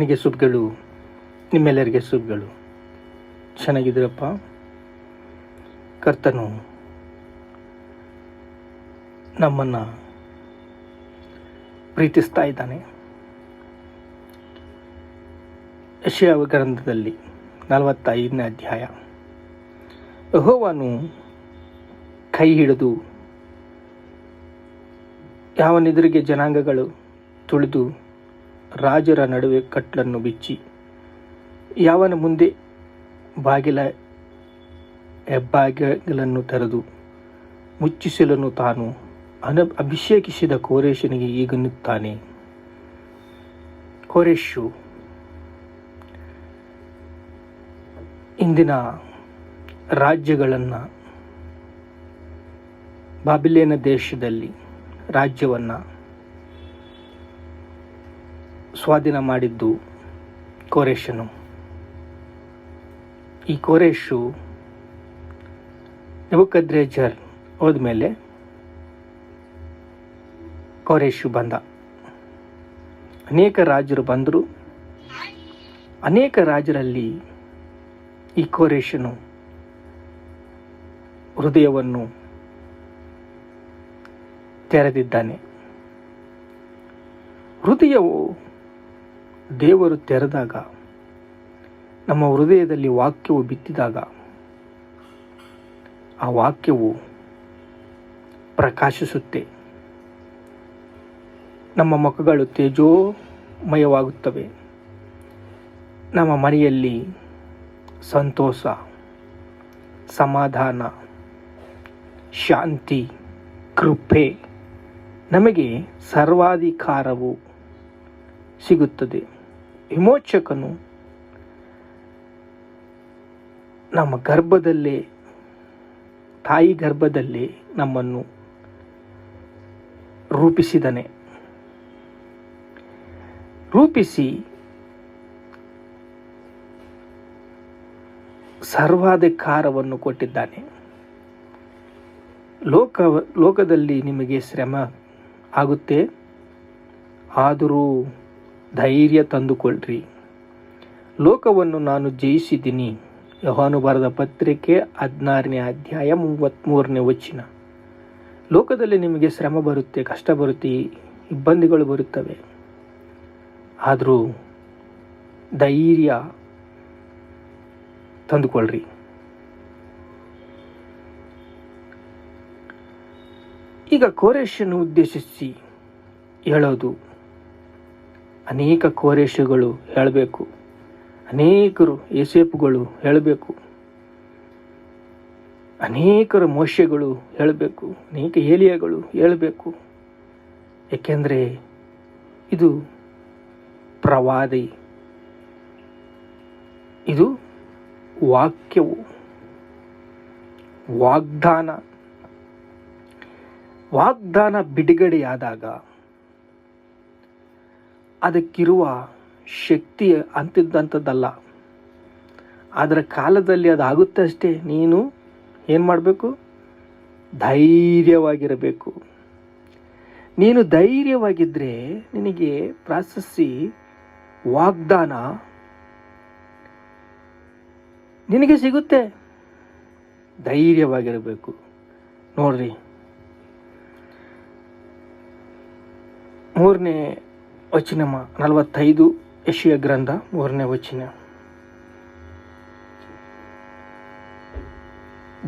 ನನಗೆ ಶುಭಗಳು, ನಿಮ್ಮೆಲ್ಲರಿಗೆ ಶುಭಗಳು. ಚೆನ್ನಾಗಿದ್ದೀರಪ್ಪ? ಕರ್ತನು ನಮ್ಮನ್ನು ಪ್ರೀತಿಸ್ತಾ ಇದ್ದಾನೆ. ಯೆಶಾಯ ಗ್ರಂಥದಲ್ಲಿ 45ನೇ ಅಧ್ಯಾಯ. ಯೆಹೋವನು ಕೈ ಹಿಡಿದು ಯಾವನೆದುರಿಗೆ ಜನಾಂಗಗಳು ತುಳಿದು ರಾಜರ ನಡುವೆ ಕಟ್ಲನ್ನು ಬಿಚ್ಚಿ, ಯಾವನ ಮುಂದೆ ಹೆಬ್ಬಾಗಿಲನ್ನು ತೆರೆದು ಮುಚ್ಚಿಸಲನ್ನು ತಾನು ಅಭಿಷೇಕಿಸಿದ ಕೋರೇಶನಿಗೆ ಈಗನ್ನುತ್ತಾನೆ. ಕೋರೇಶು ಇಂದಿನ ರಾಜ್ಯಗಳನ್ನು, ಬಾಬಿಲೋನ್ ದೇಶದಲ್ಲಿ ರಾಜ್ಯವನ್ನು ಸ್ವಾಧೀನ ಮಾಡಿದ್ದು ಕೋರೇಶನು. ಈ ಕೋರೇಶು ನೆಬೂಕದ್ನೆಚ್ಚರ್ ಹೋದ್ಮೇಲೆ ಕೋರೇಶು ಬಂದ. ಅನೇಕ ರಾಜರು ಬಂದರು. ಅನೇಕ ರಾಜರಲ್ಲಿ ಈ ಕೋರೇಶನು ಹೃದಯವನ್ನು ತೆರೆದಿದ್ದಾನೆ. ಹೃದಯವು ದೇವರು ತೆರೆದಾಗ, ನಮ್ಮ ಹೃದಯದಲ್ಲಿ ವಾಕ್ಯವು ಬಿತ್ತಿದಾಗ, ಆ ವಾಕ್ಯವು ಪ್ರಕಾಶಿಸುತ್ತೆ. ನಮ್ಮ ಮುಖಗಳು ತೇಜೋಮಯವಾಗುತ್ತವೆ. ನಮ್ಮ ಮನೆಯಲ್ಲಿ ಸಂತೋಷ, ಸಮಾಧಾನ, ಶಾಂತಿ, ಕೃಪೆ, ನಮಗೆ ಸರ್ವಾಧಿಕಾರವು ಸಿಗುತ್ತದೆ. ವಿಮೋಚಕನು ನಮ್ಮ ಗರ್ಭದಲ್ಲೇ, ತಾಯಿ ಗರ್ಭದಲ್ಲೇ ನಮ್ಮನ್ನು ರೂಪಿಸಿ ಸರ್ವಾಧಿಕಾರವನ್ನು ಕೊಟ್ಟಿದ್ದಾನೆ. ಲೋಕದಲ್ಲಿ ನಿಮಗೆ ಶ್ರಮ ಆಗುತ್ತೆ, ಆದರೂ ಧೈರ್ಯ ತಂದುಕೊಳ್ಳ್ರಿ, ಲೋಕವನ್ನು ನಾನು ಜಯಿಸಿದ್ದೀನಿ. ಯೋಹಾನ ಬರೆದ ಪತ್ರಿಕೆ 16ನೇ ಅಧ್ಯಾಯ 33ನೇ ವಚನ. ಲೋಕದಲ್ಲಿ ನಿಮಗೆ ಶ್ರಮ ಬರುತ್ತೆ, ಕಷ್ಟ ಬರುತ್ತೆ, ಇಬ್ಬಂದಿಗಳು ಬರುತ್ತವೆ, ಆದರೂ ಧೈರ್ಯ ತಂದುಕೊಳ್ಳ್ರಿ. ಈಗ ಕೋರೇಶನ್ನು ಉದ್ದೇಶಿಸಿ ಹೇಳೋದು, ಅನೇಕ ಕೋರೇಶಗಳು ಹೇಳಬೇಕು, ಅನೇಕರು ಯೋಸೇಫುಗಳು ಹೇಳಬೇಕು, ಅನೇಕರು ಮೋಶೆಗಳು ಹೇಳಬೇಕು, ಅನೇಕ ಏಲಿಯಗಳು ಹೇಳಬೇಕು. ಏಕೆಂದರೆ ಇದು ಪ್ರವಾದಿ, ಇದು ವಾಕ್ಯವು, ವಾಗ್ದಾನ ಬಿಡುಗಡೆಯಾದಾಗ ಅದಕ್ಕಿರುವ ಶಕ್ತಿ ಅಂಥದ್ದಲ್ಲ. ಅದರ ಕಾಲದಲ್ಲಿ ಅದಾಗುತ್ತೆ ಅಷ್ಟೇ. ನೀನು ಏನು ಮಾಡಬೇಕು? ಧೈರ್ಯವಾಗಿರಬೇಕು. ನೀನು ಧೈರ್ಯವಾಗಿದ್ದರೆ ನಿನಗೆ ಪ್ರಾಶಸ್ತಿ, ವಾಗ್ದಾನ ನಿನಗೆ ಸಿಗುತ್ತೆ. ಧೈರ್ಯವಾಗಿರಬೇಕು. ನೋಡ್ರಿ, 3ನೇ ವಚನ 45 ಯೆಶಾಯ ಗ್ರಂಥ 3ನೇ ವಚನ.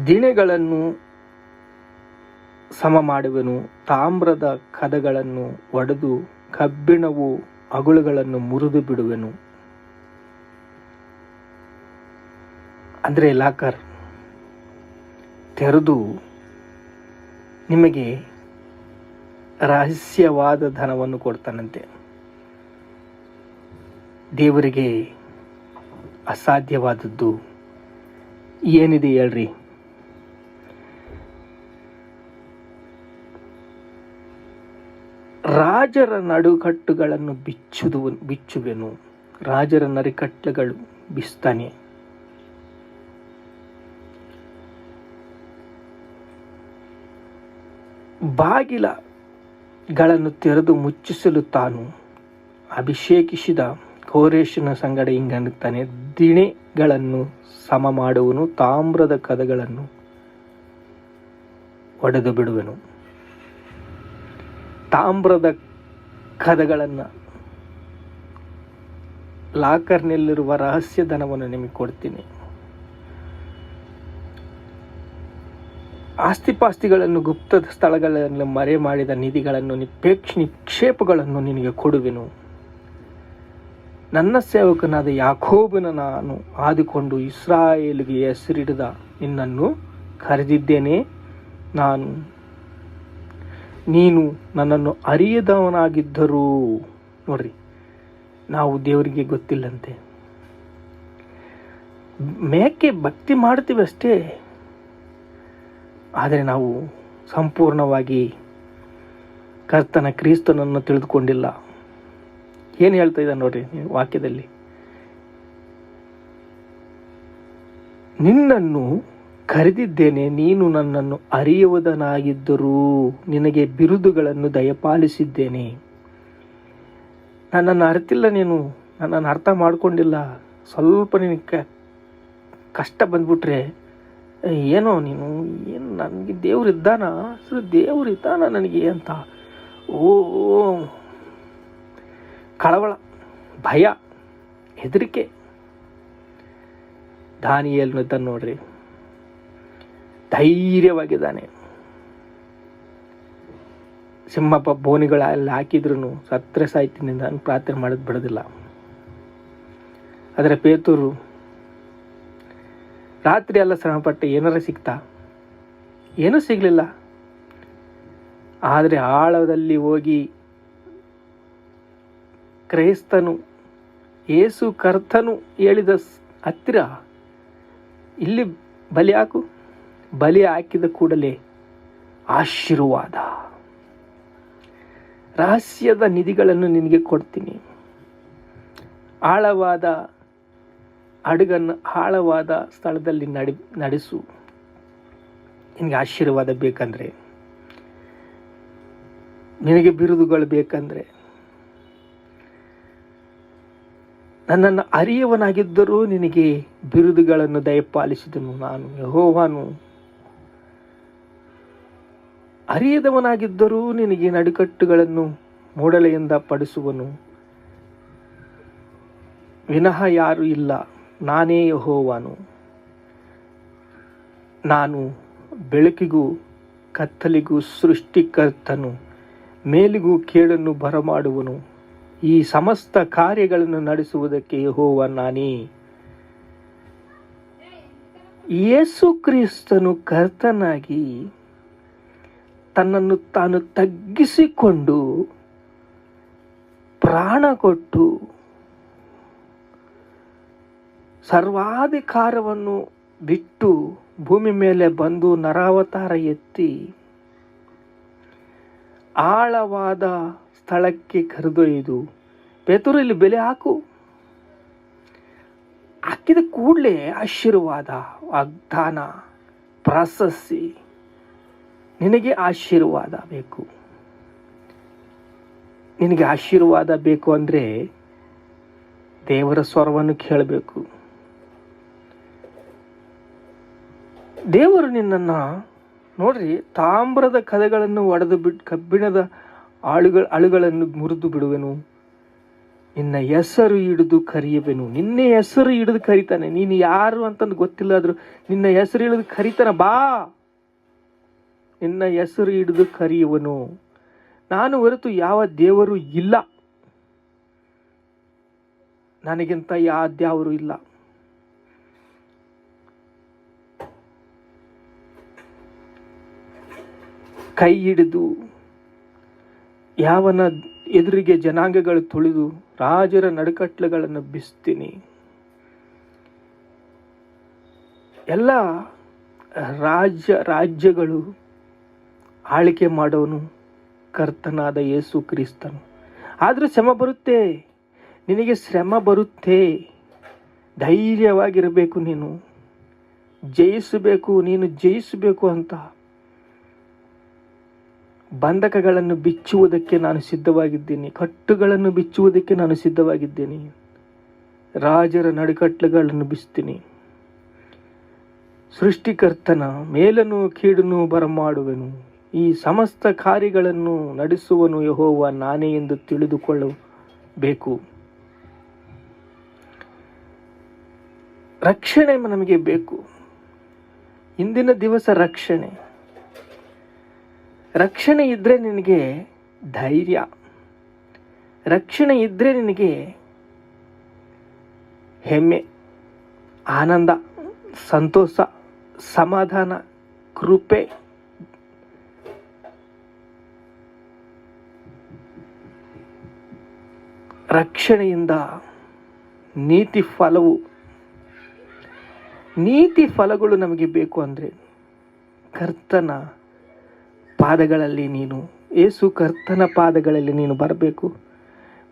ದಿಣೆಗಳನ್ನು ಸಮ ಮಾಡುವೆನು, ತಾಮ್ರದ ಕದಗಳನ್ನು ಒಡೆದು ಕಬ್ಬಿಣವು ಅಗುಳುಗಳನ್ನು ಮುರಿದು ಬಿಡುವೆನು. ಅಂದರೆ ಲಾಕರ್ ತೆರೆದು ನಿಮಗೆ ರಹಸ್ಯವಾದ ಧನವನ್ನು ಕೊಡ್ತಾನಂತೆ. ದೇವರಿಗೆ ಅಸಾಧ್ಯವಾದದ್ದು ಏನಿದೆ ಹೇಳ್ರಿ? ರಾಜರ ನಡುಕಟ್ಟುಗಳನ್ನು ಬಿಚ್ಚುವೆನು. ರಾಜರ ನರಿಕಟ್ಟುಗಳು ಬಿಸ್ತಾನೆ. ಬಾಗಿಲಗಳನ್ನು ತೆರೆದು ಮುಚ್ಚಿಸಲು ತಾನು ಅಭಿಷೇಕಿಸಿದ ಕೋರೇಶನ ಸಂಗಡ ಹಿಂಗನ್ನುತ್ತಾನೆ, ದಿಣೆಗಳನ್ನು ಸಮ ಮಾಡುವನು, ತಾಮ್ರದ ಕದಗಳನ್ನು ಒಡೆದು ಬಿಡುವೆನು. ತಾಮ್ರದ ಕದಗಳನ್ನು, ಲಾಕರ್ನಲ್ಲಿರುವ ರಹಸ್ಯ ಧನವನ್ನು ನಿಮಗೆ ಕೊಡ್ತೀನಿ. ಆಸ್ತಿಪಾಸ್ತಿಗಳನ್ನು, ಗುಪ್ತ ಸ್ಥಳಗಳನ್ನು ಮರೆ ಮಾಡಿದ ನಿಧಿಗಳನ್ನು, ನಿಕ್ಷೇಪಗಳನ್ನು ನಿನಗೆ ಕೊಡುವೆನು. ನನ್ನ ಸೇವಕನಾದ ಯಾಕೋಬನ ನಾನು ಆದಿಕೊಂಡು ಇಸ್ರಾಯೇಲಿಗೆ ಹೆಸರಿಡಿದ ನಿನ್ನನ್ನು ಕರೆದಿದ್ದೇನೆ. ನೀನು ನನ್ನನ್ನು ಅರಿಯದವನಾಗಿದ್ದರೂ, ನೋಡ್ರಿ, ನಾವು ದೇವರಿಗೆ ಗೊತ್ತಿಲ್ಲಂತೆ. ಮೇಕೆ ಭಕ್ತಿ ಮಾಡ್ತೀವಿ ಅಷ್ಟೇ, ಆದರೆ ನಾವು ಸಂಪೂರ್ಣವಾಗಿ ಕರ್ತನ ಕ್ರಿಸ್ತನನ್ನು ತಿಳಿದುಕೊಂಡಿಲ್ಲ. ಏನು ಹೇಳ್ತಾ ಇದ್ದಾನೆ ನೋಡ್ರಿ ವಾಕ್ಯದಲ್ಲಿ, ನಿನ್ನನ್ನು ಕರೆದಿದ್ದೇನೆ, ನೀನು ನನ್ನನ್ನು ಅರಿಯುವುದನಾಗಿದ್ದರೂ ನಿನಗೆ ಬಿರುದುಗಳನ್ನು ದಯಪಾಲಿಸಿದ್ದೇನೆ. ನನ್ನನ್ನು ಅರಿತಿಲ್ಲ, ನೀನು ನನ್ನನ್ನು ಅರ್ಥ ಮಾಡ್ಕೊಂಡಿಲ್ಲ, ಸ್ವಲ್ಪ ನಿನಗೆ ಕಷ್ಟ ಬಂದ್ಬಿಟ್ರೆ ಏನೋ ನೀನು ಏನು ನನಗೆ ದೇವರಿದ್ದಾನ ನನಗೆ ಅಂತ ಕಳವಳ, ಭಯ, ಹೆದರಿಕೆ. ದಾನಿಯೇಲನಿದ್ದಾನೆ ನೋಡ್ರಿ, ಧೈರ್ಯವಾಗಿದ್ದಾನೆ. ಸಿಂಹಪ್ಪ ಬೋನಿಗಳಲ್ಲಿ ಹಾಕಿದ್ರು ಸತ್ರೆ ಸಾಯ್ತೀನಿ ನಾನು ಪ್ರಾರ್ಥನೆ ಮಾಡೋದು ಬಿಡೋದಿಲ್ಲ. ಆದರೆ ಪೇತೂರು ರಾತ್ರಿ ಎಲ್ಲ ಶ್ರಮಪಟ್ಟು ಏನಾರ ಸಿಗ್ತಾ? ಏನೂ ಸಿಗಲಿಲ್ಲ. ಆದರೆ ಆಳದಲ್ಲಿ ಹೋಗಿ ಕ್ರೈಸ್ತನು, ಯೇಸು ಕರ್ತನು ಹೇಳಿದ ಹತ್ತಿರ ಇಲ್ಲಿ ಬಲಿ ಹಾಕಿದ ಕೂಡಲೇ ಆಶೀರ್ವಾದ, ರಹಸ್ಯದ ನಿಧಿಗಳನ್ನು ನಿನಗೆ ಕೊಡ್ತೀನಿ. ಆಳವಾದ ಹಡಗನ್ನು ಆಳವಾದ ಸ್ಥಳದಲ್ಲಿ ನಡೆಸು. ನಿನಗೆ ಆಶೀರ್ವಾದ ಬೇಕಂದ್ರೆ, ನಿನಗೆ ಬಿರುದುಗಳು ಬೇಕಂದ್ರೆ, ನನ್ನನ್ನು ಅರಿಯವನಾಗಿದ್ದರೂ ನಿನಗೆ ಬಿರುದುಗಳನ್ನು ದಯಪಾಲಿಸಿದನು ನಾನು ಯೆಹೋವನು. ಅರಿಯದವನಾಗಿದ್ದರೂ ನಿನಗೆ ನಡುಕಟ್ಟುಗಳನ್ನು ಮೂಡಲೆಯಿಂದ ಪಡಿಸುವನು. ವಿನಃ ಯಾರೂ ಇಲ್ಲ, ನಾನೇ ಯೆಹೋವನು. ನಾನು ಬೆಳಕಿಗೂ ಕತ್ತಲಿಗೂ ಸೃಷ್ಟಿಕರ್ತನು, ಮೇಲಿಗೂ ಕೇಡನ್ನು ಬರಮಾಡುವನು. ಈ ಸಮಸ್ತ ಕಾರ್ಯಗಳನ್ನು ನಡೆಸುವುದಕ್ಕೆ ಯೆಹೋವ ನಾನೇ. ಯೇಸು ಕ್ರಿಸ್ತನು ಕರ್ತನಾಗಿ ತನ್ನನ್ನು ತಾನು ತಗ್ಗಿಸಿಕೊಂಡು ಪ್ರಾಣ ಕೊಟ್ಟು ಸರ್ವಾಧಿಕಾರವನ್ನು ಬಿಟ್ಟು ಭೂಮಿ ಮೇಲೆ ಬಂದು ನರಾವತಾರ ಎತ್ತಿ ಆಳವಾದ ಸ್ಥಳಕ್ಕೆ ಕರೆದೊಯ್ದು, ಪೇತರು ಇಲ್ಲಿ ಬೆಲೆ ಹಾಕಿದ ಕೂಡಲೇ ಆಶೀರ್ವಾದ, ವಾಗ್ದಾನ, ಪ್ರಶಸ್ತಿ. ನಿನಗೆ ಆಶೀರ್ವಾದ ಬೇಕು. ನಿನಗೆ ಆಶೀರ್ವಾದ ಬೇಕು ಅಂದರೆ ದೇವರ ಸ್ವರವನ್ನು ಕೇಳಬೇಕು. ದೇವರು ನಿನ್ನನ್ನು ನೋಡ್ರಿ, ತಾಮ್ರದ ಕದಗಳನ್ನು ಒಡೆದು ಕಬ್ಬಿಣದ ಅಳುಗಳನ್ನು ಮುರಿದು ಬಿಡುವೆನು. ನಿನ್ನ ಹೆಸರು ಹಿಡಿದು ಕರೆಯುವೆನು. ನಿನ್ನ ಹೆಸರು ಹಿಡಿದು ಕರೀತಾನೆ. ನೀನು ಯಾರು ಅಂತಂದು ಗೊತ್ತಿಲ್ಲ ಆದ್ರೂ ನಿನ್ನ ಹೆಸರು ಹಿಡಿದು ಕರೀತಾನೆ. ಬಾ, ನಿನ್ನ ಹೆಸರು ಹಿಡಿದು ಕರೆಯುವನು. ನಾನು ಹೊರತು ಯಾವ ದೇವರು ಇಲ್ಲ, ನನಗಿಂತ ಯಾವ ದೇವರು ಇಲ್ಲ. ಕೈ ಹಿಡಿದು ಯಾವನ ಎದುರಿಗೆ ಜನಾಂಗಗಳು ತುಳಿದು ರಾಜರ ನಡುಕಟ್ಲುಗಳನ್ನು ಬಿಸ್ತೀನಿ. ಎಲ್ಲ ರಾಜ್ಯಗಳು ಆಳಿಕೆ ಮಾಡೋನು ಕರ್ತನಾದ ಯೇಸು ಕ್ರಿಸ್ತನು. ಆದರೂ ಶ್ರಮ ಬರುತ್ತೆ, ನಿನಗೆ ಶ್ರಮ ಬರುತ್ತೆ. ಧೈರ್ಯವಾಗಿರಬೇಕು. ನೀನು ಜಯಿಸಬೇಕು ಅಂತ. ಬಂಧಕಗಳನ್ನು ಬಿಚ್ಚುವುದಕ್ಕೆ ನಾನು ಸಿದ್ಧವಾಗಿದ್ದೀನಿ, ಕಟ್ಟುಗಳನ್ನು ಬಿಚ್ಚುವುದಕ್ಕೆ ನಾನು ಸಿದ್ಧವಾಗಿದ್ದೀನಿ. ರಾಜರ ನಡುಕಟ್ಲುಗಳನ್ನು ಬಿಸ್ತೀನಿ. ಸೃಷ್ಟಿಕರ್ತನ ಮೇಲನ್ನು ಕೀಡನ್ನು ಬರಮಾಡುವೆನು. ಈ ಸಮಸ್ತ ಕಾರ್ಯಗಳನ್ನು ನಡೆಸುವನು ಯೆಹೋವ ನಾನೇ ಎಂದು ತಿಳಿದುಕೊಳ್ಳಬೇಕು. ರಕ್ಷಣೆ ನಮಗೆ ಬೇಕು. ಇಂದಿನ ದಿವಸ ರಕ್ಷಣೆ ಇದ್ರೆ ನಿನಗೆ ಧೈರ್ಯ, ರಕ್ಷಣೆ ಇದ್ರೆ ನಿನಗೆ ಹೆಮ್ಮೆ, ಆನಂದ, ಸಂತೋಷ, ಸಮಾಧಾನ, ಕೃಪೆ. ರಕ್ಷಣೆಯಿಂದ ನೀತಿ ಫಲಗಳು ನಮಗೆ ಬೇಕು ಅಂದರೆ ಕರ್ತನ ಪಾದಗಳಲ್ಲಿ ಯೇಸು ಕರ್ತನ ಪಾದಗಳಲ್ಲಿ ನೀನು ಬರಬೇಕು.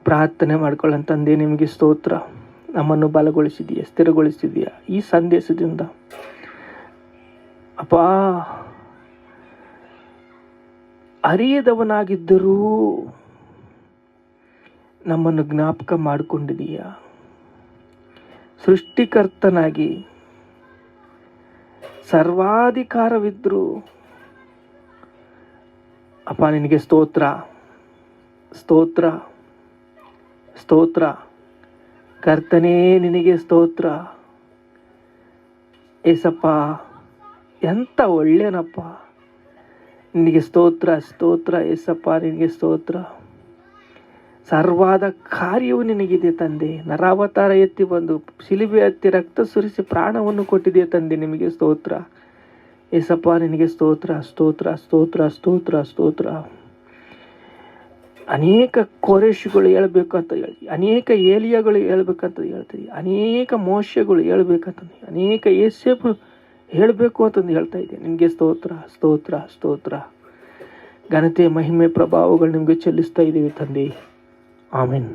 ಪ್ರಾರ್ಥನೆ ಮಾಡ್ಕೊಳ್ಳೋ ತಂದೆ, ನಿಮಗೆ ಸ್ತೋತ್ರ. ನಮ್ಮನ್ನು ಬಲಗೊಳಿಸಿದೀಯ, ಸ್ಥಿರಗೊಳಿಸಿದೀಯ ಈ ಸಂದೇಶದಿಂದ. ಅಪ್ಪಾ, ಅರಿಯದವನಾಗಿದ್ದರೂ ನಮ್ಮನ್ನು ಜ್ಞಾಪಕ ಮಾಡಿಕೊಂಡಿದೀಯ. ಸೃಷ್ಟಿಕರ್ತನಾಗಿ ಸರ್ವಾಧಿಕಾರವಿದ್ರು ಅಪ್ಪ ನಿನಗೆ ಸ್ತೋತ್ರ, ಸ್ತೋತ್ರ, ಸ್ತೋತ್ರ. ಕರ್ತನೇ ನಿನಗೆ ಸ್ತೋತ್ರ. ಏಸಪ್ಪ, ಎಂಥ ಒಳ್ಳೆಯನಪ್ಪ. ನಿನಗೆ ಸ್ತೋತ್ರ, ಸ್ತೋತ್ರ ಏಸಪ್ಪ, ನಿನಗೆ ಸ್ತೋತ್ರ. ಸರ್ವಾದ ಕಾರ್ಯವು ನಿನಗಿದೆ ತಂದೆ. ನರಾವತಾರ ಎತ್ತಿ ಬಂದು ಶಿಲುಬೆ ಹತ್ತಿ ರಕ್ತ ಸುರಿಸಿ ಪ್ರಾಣವನ್ನು ಕೊಟ್ಟಿದೆ ತಂದೆ. ನಿಮಗೆ ಸ್ತೋತ್ರ ಏಸಪ್ಪ, ನಿನಗೆ ಸ್ತೋತ್ರ, ಸ್ತೋತ್ರ, ಸ್ತೋತ್ರ, ಸ್ತೋತ್ರ, ಸ್ತೋತ್ರ. ಅನೇಕ ಕೋರೇಶುಗಳು ಹೇಳ್ಬೇಕಂತ ಹೇಳ್ತೀವಿ, ಅನೇಕ ಏಲಿಯಾಗಳು ಹೇಳ್ಬೇಕಂತ ಹೇಳ್ತೀವಿ, ಅನೇಕ ಮೋಶಗಳು ಹೇಳ್ಬೇಕಂತ, ಅನೇಕ ಯೇಸೇಫು ಹೇಳಬೇಕು ಅಂತಂದು ಹೇಳ್ತಾ ಇದ್ದೆ. ನಿಮಗೆ ಸ್ತೋತ್ರ, ಸ್ತೋತ್ರ, ಸ್ತೋತ್ರ. ಘನತೆ, ಮಹಿಮೆ, ಪ್ರಭಾವಗಳು ನಿಮಗೆ ಚೆಲ್ಲಿಸ್ತಾ ಇದ್ದೀವಿ ತಂದೆ. ಆಮೆನ್.